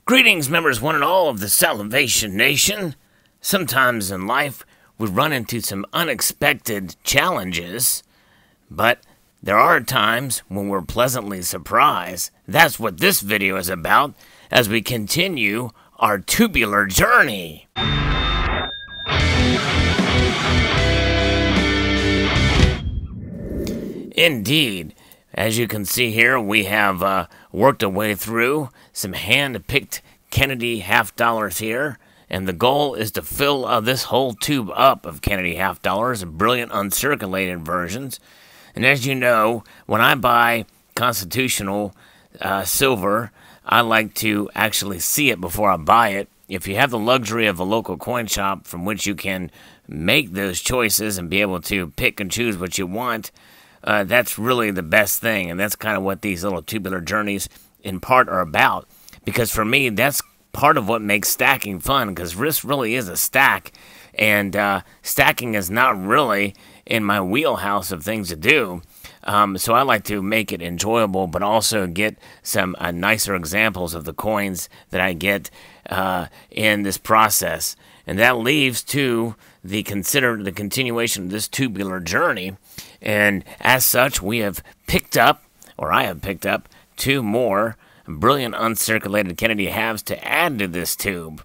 Greetings, members one and all of the Salivation Nation. Sometimes in life, we run into some unexpected challenges, but there are times when we're pleasantly surprised. That's what this video is about as we continue our tubular journey. Indeed. As you can see here, we have worked our way through some hand-picked Kennedy half dollars here, and the goal is to fill this whole tube up of Kennedy half dollars, brilliant uncirculated versions. And as you know, when I buy constitutional silver, I like to actually see it before I buy it. If you have the luxury of a local coin shop from which you can make those choices and be able to pick and choose what you want, that's really the best thing, and that's kind of what these little tubular journeys in part are about. Because for me, that's part of what makes stacking fun, because this really is a stack, and stacking is not really in my wheelhouse of things to do. So I like to make it enjoyable, but also get some nicer examples of the coins that I get in this process. And that leaves to the continuation of this tubular journey. And as such, we have picked up, or I have picked up, 2 more brilliant uncirculated Kennedy halves to add to this tube.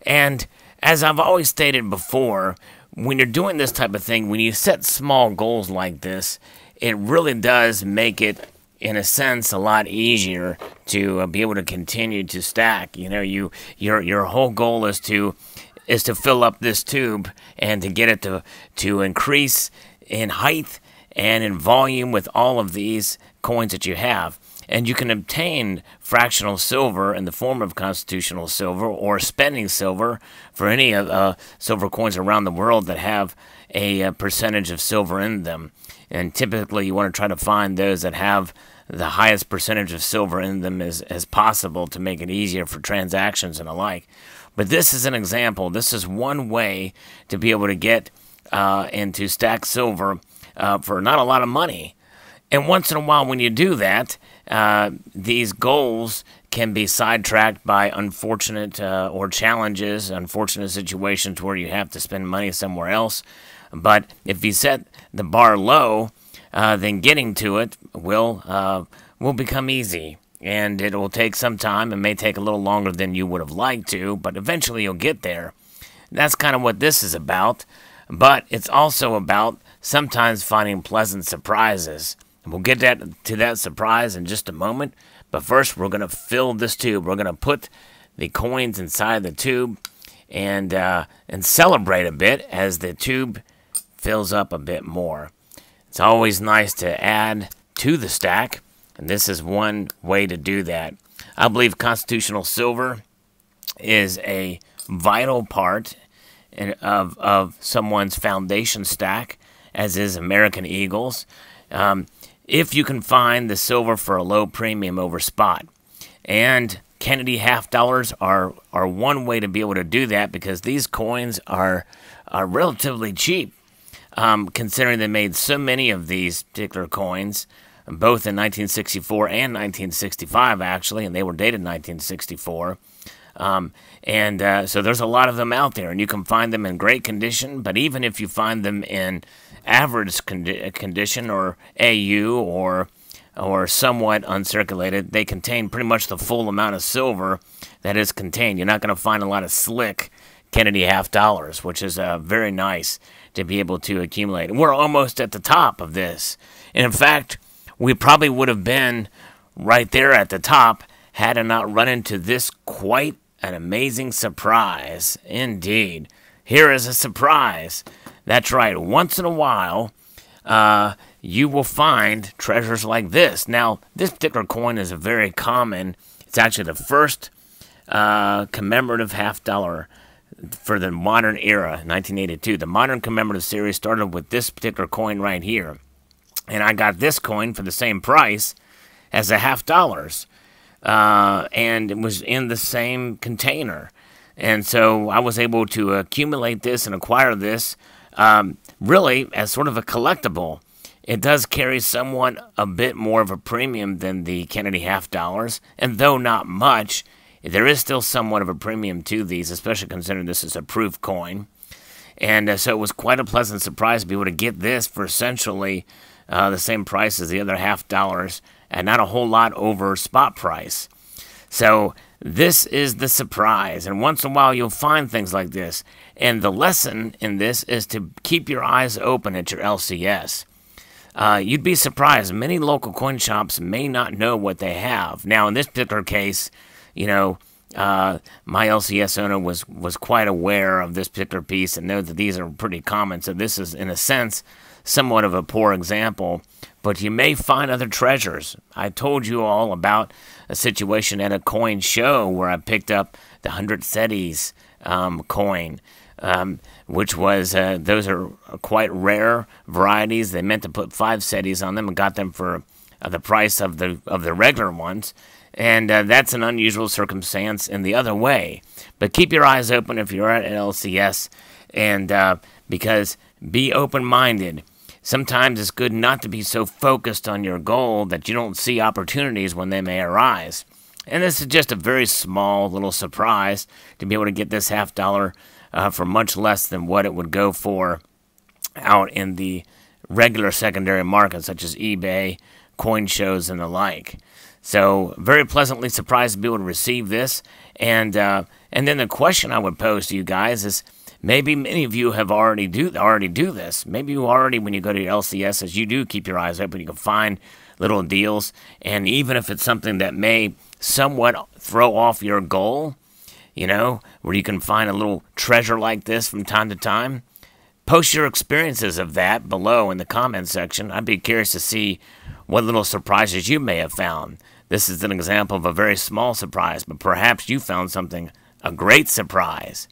And as I've always stated before, when you're doing this type of thing, when you set small goals like this, it really does make it, in a sense, a lot easier to be able to continue to stack. You know, your whole goal is to fill up this tube and to get it to increase in height and in volume with all of these coins that you have. And you can obtain fractional silver in the form of constitutional silver or spending silver for any silver coins around the world that have a percentage of silver in them. And typically you want to try to find those that have the highest percentage of silver in them as possible to make it easier for transactions and the like. But this is an example. This is one way to be able to get into stack silver for not a lot of money. And once in a while when you do that, these goals can be sidetracked by unfortunate or challenges, unfortunate situations where you have to spend money somewhere else. But if you set the bar low, then getting to it will become easy. And it will take some time. It may take a little longer than you would have liked to, but eventually you'll get there. That's kind of what this is about. But it's also about sometimes finding pleasant surprises. And we'll get to that surprise in just a moment. But first, we're going to fill this tube. We're going to put the coins inside the tube and celebrate a bit as the tube fills up a bit more. It's always nice to add to the stack, and this is one way to do that. I believe constitutional silver is a vital part of someone's foundation stack, as is American Eagles. If you can find the silver for a low premium over spot. And Kennedy half dollars are one way to be able to do that, because these coins are relatively cheap, considering they made so many of these particular coins, both in 1964 and 1965 actually, and they were dated 1964. So there's a lot of them out there, and you can find them in great condition. But even if you find them in average condition, or AU, or somewhat uncirculated, they contain pretty much the full amount of silver that is contained. You're not going to find a lot of slick Kennedy half dollars, which is very nice to be able to accumulate. We're almost at the top of this. And in fact, we probably would have been right there at the top had I not run into this quite an amazing surprise. Indeed. Here is a surprise. That's right. Once in a while, you will find treasures like this. Now, this particular coin is a very common. It's actually the first commemorative half dollar for the modern era, 1982. The modern commemorative series started with this particular coin right here. And I got this coin for the same price as the half dollars. And it was in the same container. And so I was able to accumulate this and acquire this really as sort of a collectible. It does carry somewhat a bit more of a premium than the Kennedy half dollars, and though not much, there is still somewhat of a premium to these, especially considering this is a proof coin. And so it was quite a pleasant surprise to be able to get this for essentially the same price as the other $0.50 and not a whole lot over spot price. So this is the surprise, and once in a while you'll find things like this. And the lesson in this is to keep your eyes open at your LCS. You'd be surprised. Many local coin shops may not know what they have. Now, in this particular case, you know, my LCS owner was quite aware of this particular piece and know that these are pretty common. So this is, in a sense, somewhat of a poor example. But you may find other treasures. I told you all about a situation at a coin show where I picked up the 100 Cetis coin. Which was, those are quite rare varieties. They meant to put 5 Cetis on them and got them for the price of the regular ones. And that's an unusual circumstance in the other way. But keep your eyes open if you're at an LCS, and because be open-minded. Sometimes it's good not to be so focused on your goal that you don't see opportunities when they may arise. And this is just a very small little surprise to be able to get this $0.50 for much less than what it would go for out in the regular secondary market, such as eBay, coin shows, and the like. So very pleasantly surprised to be able to receive this. And then the question I would pose to you guys is, maybe many of you have already do this. Maybe you already, when you go to your LCSs, you do keep your eyes open. You can find little deals, and even if it's something that may somewhat throw off your goal, you know, where you can find a little treasure like this from time to time, post your experiences of that below in the comment section. I'd be curious to see what little surprises you may have found. This is an example of a very small surprise, but perhaps you found something, a great surprise.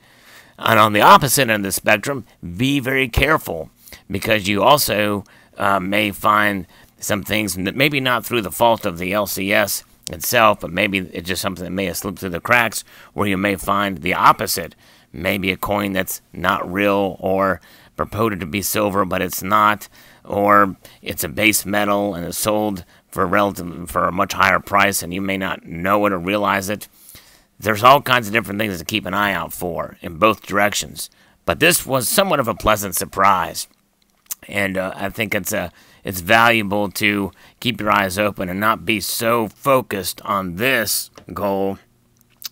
And on the opposite end of the spectrum, be very careful, because you also may find some things that maybe not through the fault of the LCS itself, but maybe it's just something that may have slipped through the cracks, where you may find the opposite. Maybe a coin that's not real, or purported to be silver but it's not, or it's a base metal and it's sold for a much higher price and you may not know it or realize it. There's all kinds of different things to keep an eye out for in both directions. But this was somewhat of a pleasant surprise, and I think it's valuable to keep your eyes open and not be so focused on this goal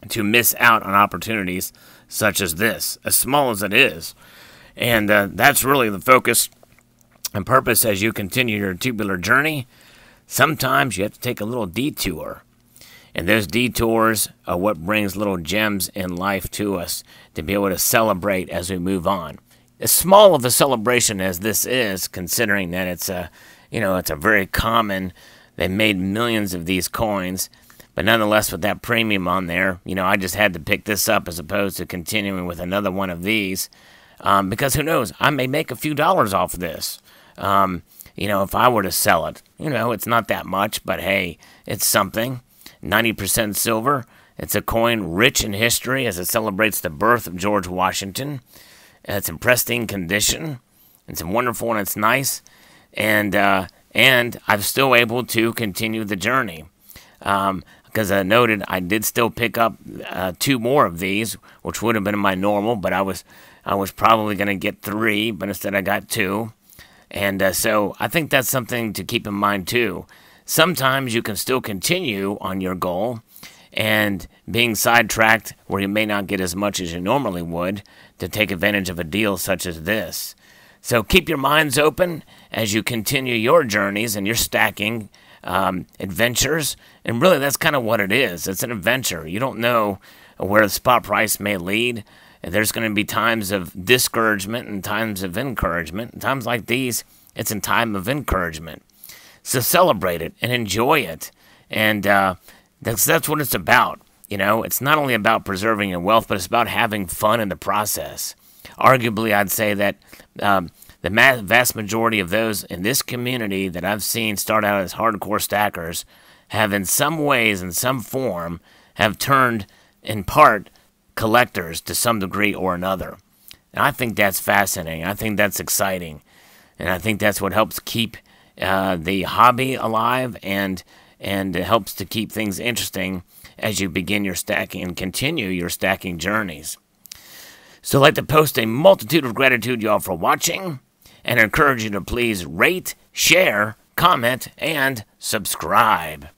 to miss out on opportunities such as this, as small as it is. And that's really the focus and purpose as you continue your tubular journey. Sometimes you have to take a little detour. And those detours are what brings little gems in life to us to be able to celebrate as we move on. As small of a celebration as this is, considering that it's a very common, they made millions of these coins, but nonetheless with that premium on there, I just had to pick this up as opposed to continuing with another one of these, because who knows, I may make a few dollars off of this. If I were to sell it, it's not that much, but hey, it's something. 90% silver. It's a coin rich in history as it celebrates the birth of George Washington. It's in pristine condition. It's wonderful and it's nice. And I'm still able to continue the journey. Because I noted I did still pick up 2 more of these, which would have been my normal, but I was probably going to get 3, but instead I got 2. And so I think that's something to keep in mind too. Sometimes you can still continue on your goal and being sidetracked where you may not get as much as you normally would to take advantage of a deal such as this. So keep your minds open as you continue your journeys and your stacking adventures. And really that's kind of what it is. It's an adventure. You don't know where the spot price may lead. There's going to be times of discouragement and times of encouragement. And times like these, it's in time of encouragement. So celebrate it and enjoy it. And that's what it's about. It's not only about preserving your wealth, but it's about having fun in the process. Arguably, I'd say that the vast majority of those in this community that I've seen start out as hardcore stackers have in some ways, in some form, have turned, in part, collectors to some degree or another. And I think that's fascinating. I think that's exciting. And I think that's what helps keep the hobby alive, and it helps to keep things interesting as you begin your stacking and continue your stacking journeys. So I'd like to post a multitude of gratitude, y'all, for watching, and encourage you to please rate, share, comment, and subscribe.